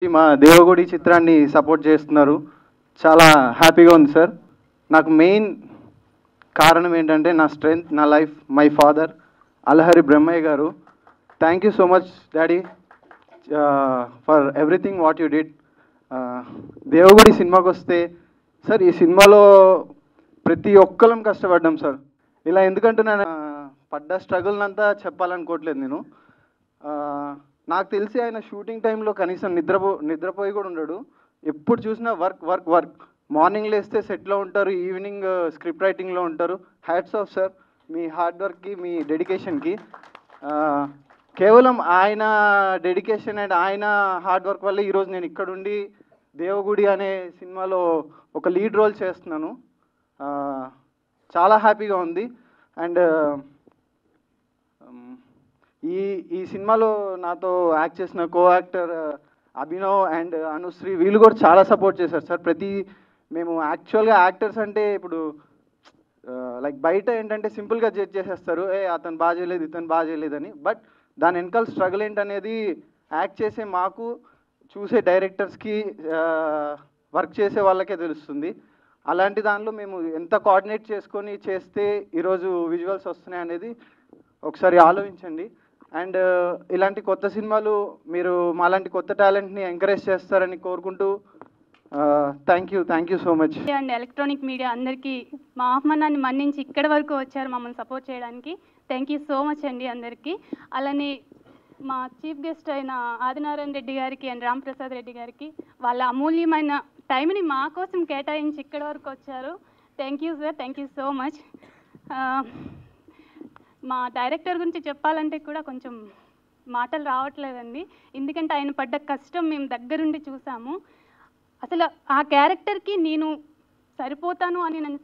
మా దేవగుడి చిత్రాన్ని సపోర్ట్ చేస్తున్నారు. చాలా హ్యాపీగా ఉంది సార్. నాకు మెయిన్ కారణం ఏంటంటే నా స్ట్రెంగ్త్, నా life, my father Alahari Brahmaiah garu. Thank you so much daddy for everything what you did. Devagudi సినిమాకి వస్తే సార్, ఈ సినిమాలో ప్రతి ఒక్కరం కష్టపడ్డాం సార్. ఇలా ఎందుకంటున్నాను, పడ్డ స్ట్రగుల్ అంతా చెప్పాలనుకోవట్లేదు నేను. నాకు తెలిసి ఆయన షూటింగ్ టైంలో కనీసం నిద్రపోయి కూడా ఉండడు. ఎప్పుడు చూసినా వర్క్ వర్క్ వర్క్. మార్నింగ్ లేస్తే సెట్లో ఉంటారు, ఈవినింగ్ స్క్రిప్ట్ రైటింగ్లో ఉంటారు. హ్యాట్స్ ఆఫ్ సార్, మీ హార్డ్ వర్క్కి, మీ డెడికేషన్కి. కేవలం ఆయన డెడికేషన్ అండ్ ఆయన హార్డ్ వర్క్ వల్ల ఈరోజు నేను ఇక్కడుండి దేవగుడి అనే సినిమాలో ఒక లీడ్ రోల్ చేస్తున్నాను. చాలా హ్యాపీగా ఉంది. అండ్ ఈ ఈ సినిమాలో నాతో యాక్ట్ చేసిన co actor Abhinav and Anusri, వీళ్ళు కూడా చాలా సపోర్ట్ చేశారు సార్. మేము యాక్చువల్గా యాక్టర్స్ అంటే ఇప్పుడు లైక్ బయట ఏంటంటే సింపుల్గా జడ్జ్ చేసేస్తారు, అతను బాగా చేయలేదు, ఇతను బాగా చేయలేదని. బట్ దాని వెనకాల స్ట్రగుల్ ఏంటనేది యాక్ట్ చేసే మాకు, చూసే డైరెక్టర్స్కి, వర్క్ చేసే వాళ్ళకే తెలుస్తుంది. అలాంటి దానిలో మేము ఎంత కోఆర్డినేట్ చేసుకొని చేస్తే ఈరోజు విజువల్స్ వస్తున్నాయి అనేది ఒకసారి ఆలోచించండి. అండ్ ఇలాంటి కొత్త సినిమాలు మీరు మాలాంటి కొత్త టాలెంట్ని ఎంకరేజ్ చేస్తారని కోరుకుంటూ thank you so much. And electronic media అందరికీ మా ఆహ్వానాన్ని మన్నించి ఇక్కడి వరకు వచ్చారు మమ్మల్ని సపోర్ట్ చేయడానికి. థ్యాంక్ యూ సో మచ్ అండి అందరికీ. అలానే మా చీఫ్ గెస్ట్ అయిన ఆదినారాయణ రెడ్డి గారికి అండ్ రాంప్రసాద్ రెడ్డి గారికి వాళ్ళ అమూల్యమైన టైంని మా కోసం కేటాయించి ఇక్కడి వరకు వచ్చారు. Thank you sir, thank you so much. మా డైరెక్టర్ గురించి చెప్పాలంటే కూడా కొంచెం మాటలు రావట్లేదండి. ఎందుకంటే ఆయన పడ్డ కష్టం మేము దగ్గరుండి చూసాము. అసలు ఆ క్యారెక్టర్కి నేను సరిపోతాను అని నన్ను